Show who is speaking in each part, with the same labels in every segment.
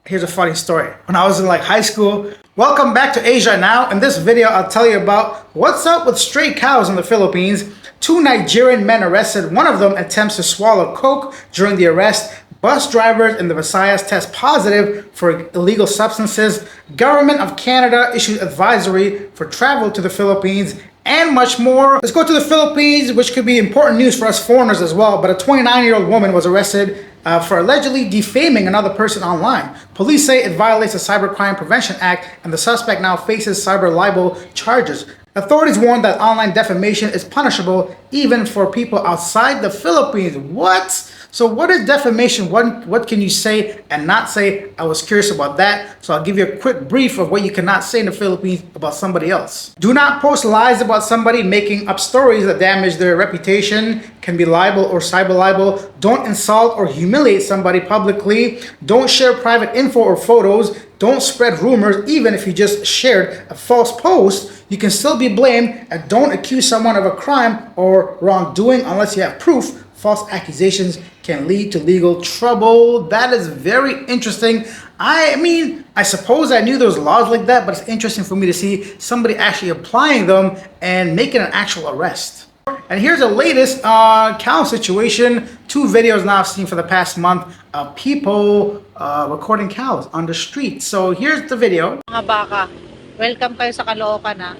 Speaker 1: Here's a funny story. When I was in like high school, welcome back to Asia Now. In this video, I'll tell you about what's up with stray cows in the Philippines. 2 Nigerian men arrested. One of them attempts to swallow coke during the arrest. Bus drivers in the Visayas test positive for illegal substances. Government of Canada issued advisory for travel to the Philippines, and much more. Let's go to the Philippines, which could be important news for us foreigners as well. But a 29-year-old woman was arrested for allegedly defaming another person online. Police say it violates the Cybercrime Prevention Act, and the suspect now faces cyber libel charges. Authorities warn that online defamation is punishable even for people outside the Philippines. What? So what is defamation? What can you say and not say? I was curious about that, so I'll give you a quick brief of what you cannot say in the Philippines about somebody else. Do not post lies about somebody. Making up stories that damage their reputation can be libel or cyber libel. Don't insult or humiliate somebody publicly. Don't share private info or photos. Don't spread rumors. Even if you just shared a false post, you can still be blamed, and don't accuse someone of a crime or wrongdoing unless you have proof. False accusations can lead to legal trouble. That is very interesting. I mean, I suppose I knew there was laws like that, but it's interesting for me to see somebody actually applying them and making an actual arrest. And here's the latest cow situation. 2 videos now I've seen for the past month of people recording cows on the street. So here's the video.
Speaker 2: Mga baka, welcome kayo sa Caloocan ha.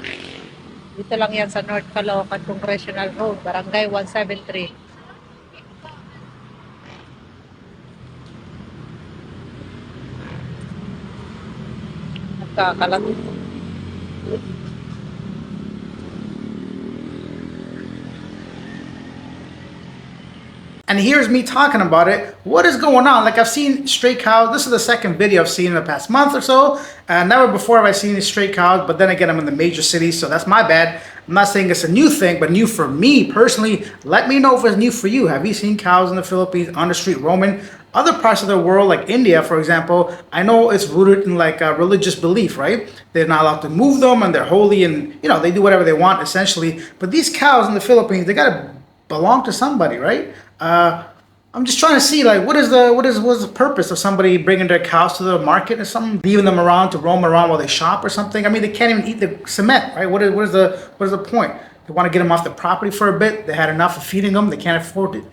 Speaker 2: Dito lang yan sa North Caloocan Congressional Road, Barangay 173. Nagkakalat.
Speaker 1: And here's me talking about it. What is going on? Like, I've seen stray cows. This is the second video I've seen in the past month or so. Never before have I seen these stray cows, but then again, I'm in the major cities, so that's my bad. I'm not saying it's a new thing, but new for me personally. Let me know if it's new for you. Have you seen cows in the Philippines on the street roaming? Other parts of the world, like India, for example, I know it's rooted in like a religious belief, right? They're not allowed to move them, and they're holy, and you know, they do whatever they want essentially. But these cows in the Philippines, they gotta belong to somebody, right? I'm just trying to see, like, what's the purpose of somebody bringing their cows to the market or something, leaving them around to roam around while they shop or something? I mean, they can't even eat the cement, right? What is the point? They want to get them off the property for a bit. They had enough of feeding them. They can't afford it.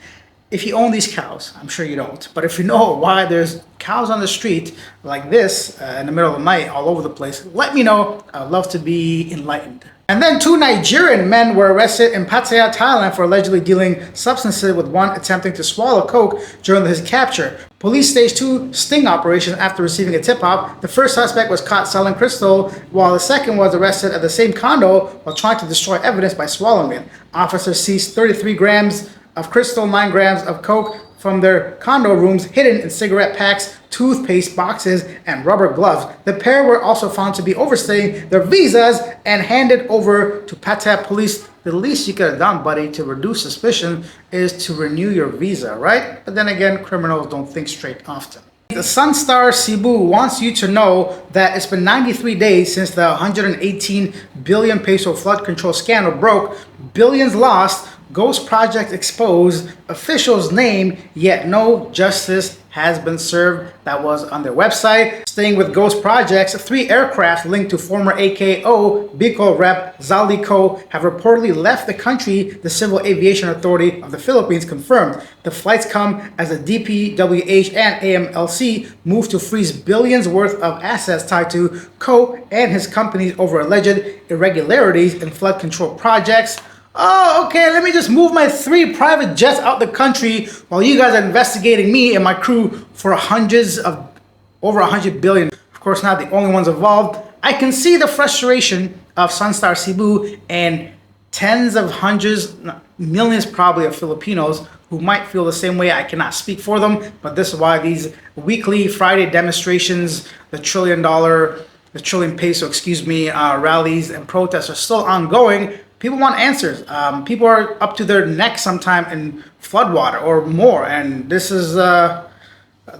Speaker 1: If you own these cows, I'm sure you don't, but if you know why there's cows on the street like this in the middle of the night all over the place, let me know. I'd love to be enlightened. And then 2 Nigerian men were arrested in Pattaya, Thailand for allegedly dealing substances, with one attempting to swallow coke during his capture. Police staged 2 sting operations after receiving a tip-off. The first suspect was caught selling crystal, while the second was arrested at the same condo while trying to destroy evidence by swallowing it. Officers seized 33 grams of crystal, 9 grams of coke from their condo rooms, hidden in cigarette packs, toothpaste boxes, and rubber gloves. The pair were also found to be overstaying their visas and handed over to Pattaya police. The least you could have done, buddy, to reduce suspicion is to renew your visa, right? But then again, criminals don't think straight often. The Sunstar Cebu wants you to know that it's been 93 days since the 118 billion peso flood control scandal broke. Billions lost, ghost project exposed, officials named, yet no justice has been served. That was on their website. Staying with ghost projects, 3 aircraft linked to former AKO Bicol Rep Zaldico have reportedly left the country, the Civil Aviation Authority of the Philippines confirmed. The flights come as the DPWH and AMLC move to freeze billions worth of assets tied to Co and his companies over alleged irregularities in flood control projects. Oh, okay, let me just move my 3 private jets out the country while you guys are investigating me and my crew for over 100 billion. Of course, not the only ones involved. I can see the frustration of Sunstar Cebu and tens of hundreds, millions probably, of Filipinos who might feel the same way. I cannot speak for them, but this is why these weekly Friday demonstrations, the trillion peso, rallies and protests are still ongoing. People want answers. People are up to their neck sometime in floodwater or more, and this is the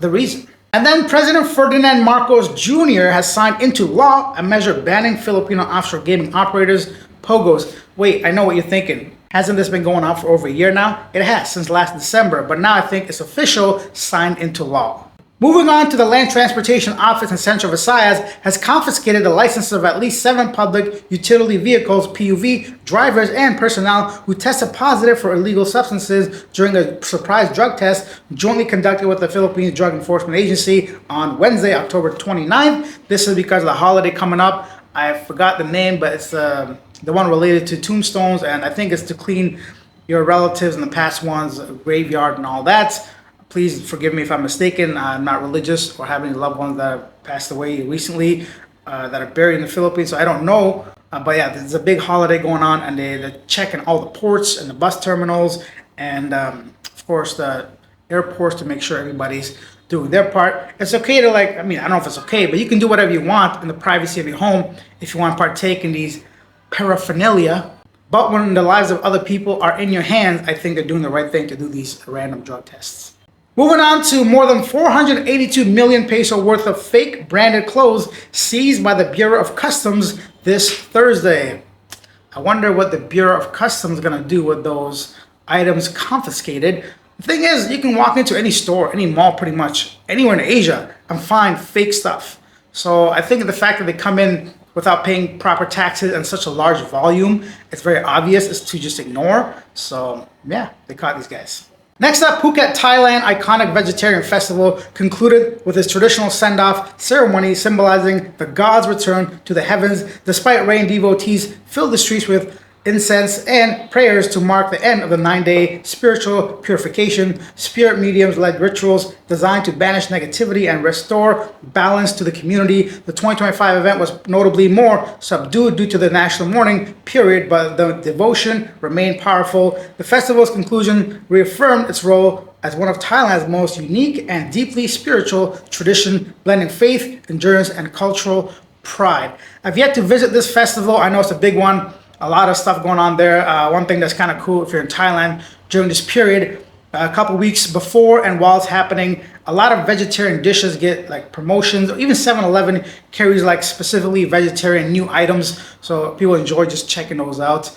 Speaker 1: reason. And then President Ferdinand Marcos Jr. has signed into law a measure banning Filipino offshore gaming operators, POGOs. Wait, I know what you're thinking. Hasn't this been going on for over a year now? It has, since last December, but now I think it's official, signed into law. Moving on to the Land Transportation Office in Central Visayas has confiscated the licenses of at least 7 public utility vehicles, PUV, drivers, and personnel who tested positive for illegal substances during a surprise drug test jointly conducted with the Philippines Drug Enforcement Agency on Wednesday, October 29th. This is because of the holiday coming up. I forgot the name, but it's the one related to tombstones, and I think it's to clean your relatives and the past ones, graveyard and all that. Please forgive me if I'm mistaken. I'm not religious or have any loved ones that have passed away recently that are buried in the Philippines, so I don't know. But yeah, there's a big holiday going on, and they're checking all the ports and the bus terminals and, of course, the airports to make sure everybody's doing their part. It's okay to, I don't know if it's okay, but you can do whatever you want in the privacy of your home if you want to partake in these paraphernalia. But when the lives of other people are in your hands, I think they're doing the right thing to do these random drug tests. Moving on to more than 482 million peso worth of fake branded clothes seized by the Bureau of Customs this Thursday. I wonder what the Bureau of Customs is going to do with those items confiscated. The thing is, you can walk into any store, any mall, pretty much anywhere in Asia and find fake stuff. So I think the fact that they come in without paying proper taxes and such a large volume, it's very obvious it's to just ignore. So yeah, they caught these guys. Next up, Phuket, Thailand iconic vegetarian festival concluded with its traditional send-off ceremony symbolizing the gods' return to the heavens. Despite rain, devotees filled the streets with incense and prayers to mark the end of the 9-day spiritual purification. Spirit mediums led rituals designed to banish negativity and restore balance to the community. The 2025 event was notably more subdued due to the national mourning period, but the devotion remained powerful. The festival's conclusion reaffirmed its role as one of Thailand's most unique and deeply spiritual tradition, blending faith, endurance, and cultural pride. I've yet to visit this festival. I know it's a big one. A lot of stuff going on there. One thing that's kind of cool if you're in Thailand during this period, a couple weeks before and while it's happening, a lot of vegetarian dishes get promotions. Even 7-Eleven carries specifically vegetarian new items, so people enjoy just checking those out.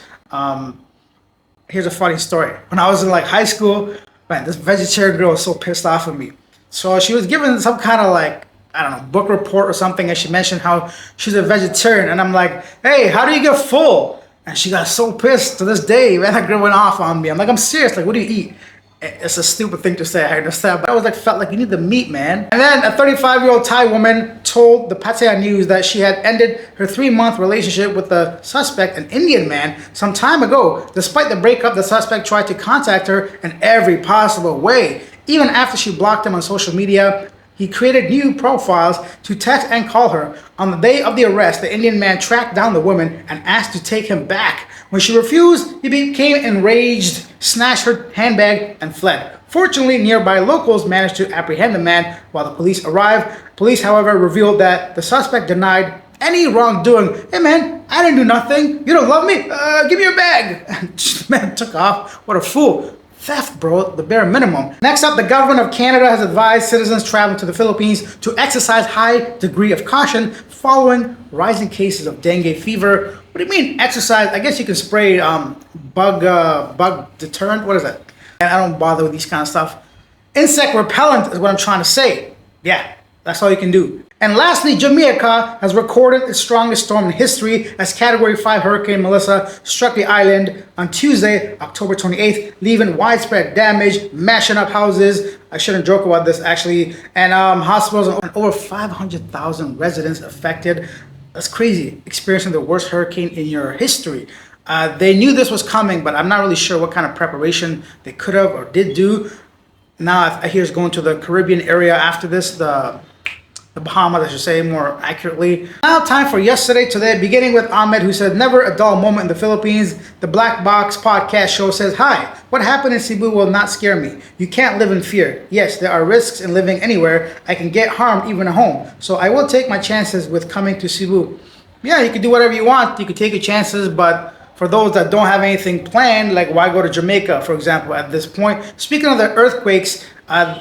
Speaker 1: Here's a funny story. When I was in high school, man, this vegetarian girl was so pissed off at me. So she was given some kind of I don't know, book report or something, and she mentioned how she's a vegetarian, and I'm like, hey, how do you get full? And she got so pissed to this day, man. That girl went off on me. I'm like, I'm serious. What do you eat? It's a stupid thing to say, I understand. But I was felt like you need the meat, man. And then a 35-year-old Thai woman told the Pattaya News that she had ended her 3-month relationship with the suspect, an Indian man, some time ago. Despite the breakup, the suspect tried to contact her in every possible way. Even after she blocked him on social media, he created new profiles to text and call her. On the day of the arrest, the Indian man tracked down the woman and asked to take him back. When she refused, he became enraged, snatched her handbag, and fled. Fortunately, nearby locals managed to apprehend the man while the police arrived. Police, however, revealed that the suspect denied any wrongdoing. Hey man, I didn't do nothing. You don't love me? Give me your bag. And the man took off. What a fool. Theft, bro, the bare minimum. Next up, the government of Canada has advised citizens traveling to the Philippines to exercise high degree of caution following rising cases of dengue fever. What do you mean exercise? I guess you can spray bug deterrent. What is that? And I don't bother with these kind of stuff. Insect repellent is what I'm trying to say. Yeah, that's all you can do. And lastly, Jamaica has recorded its strongest storm in history as Category 5 Hurricane Melissa struck the island on Tuesday, October 28th, leaving widespread damage, mashing up houses. I shouldn't joke about this, actually. And hospitals and over 500,000 residents affected. That's crazy, experiencing the worst hurricane in your history. They knew this was coming, but I'm not really sure what kind of preparation they could have or did do. Now I hear it's going to the Caribbean area after this, the Bahamas, I should say more accurately. Now time for Yesterday Today, beginning with Ahmed, who said, never a dull moment in the Philippines. The Black Box podcast show says, hi, what happened in Cebu will not scare me. You can't live in fear. Yes, there are risks in living anywhere. I can get harmed even at home. So I will take my chances with coming to Cebu. Yeah, you can do whatever you want. You can take your chances, but for those that don't have anything planned, why go to Jamaica, for example, at this point? Speaking of the earthquakes,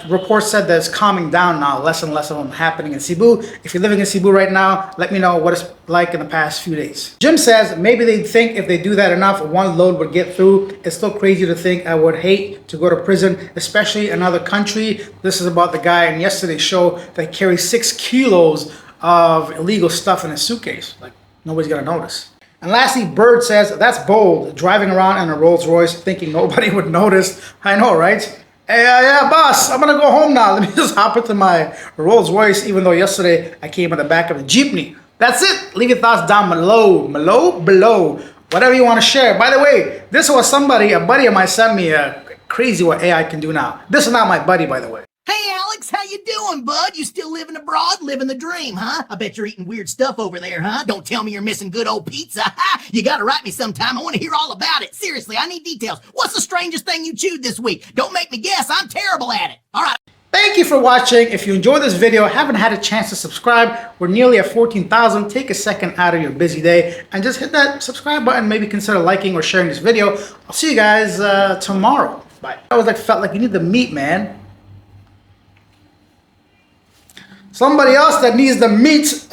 Speaker 1: Reports said that it's calming down now, less and less of them happening in Cebu. If you're living in Cebu right now, let me know what it's like in the past few days. Jim says maybe they think if they do that enough, one load would get through. It's still crazy to think. I would hate to go to prison, especially another country. This is about the guy in yesterday's show that carries 6 kilos of illegal stuff in his suitcase. Like, nobody's gonna notice. And lastly, Bird says, that's bold, driving around in a Rolls Royce thinking nobody would notice. I know, right? Hey, yeah, boss, I'm gonna go home now. Let me just hop into my Rolls Royce, even though yesterday I came in the back of the Jeepney. That's it. Leave your thoughts down below. Whatever you want to share. By the way, this was a buddy of mine sent me crazy what AI can do now. This is not my buddy, by the way.
Speaker 3: Hey, Alex, how you doing, bud? You still living abroad, living the dream, huh? I bet you're eating weird stuff over there, huh? Don't tell me you're missing good old pizza. You gotta write me sometime. I want to hear all about it. Seriously, I need details. What's the strangest thing you chewed this week? Don't make me guess. I'm terrible at it. All right.
Speaker 1: Thank you for watching. If you enjoyed this video, haven't had a chance to subscribe, we're nearly at 14,000. Take a second out of your busy day and just hit that subscribe button. Maybe consider liking or sharing this video. I'll see you guys tomorrow. Bye. I was felt like you need the meat, man. Somebody else that needs the meat.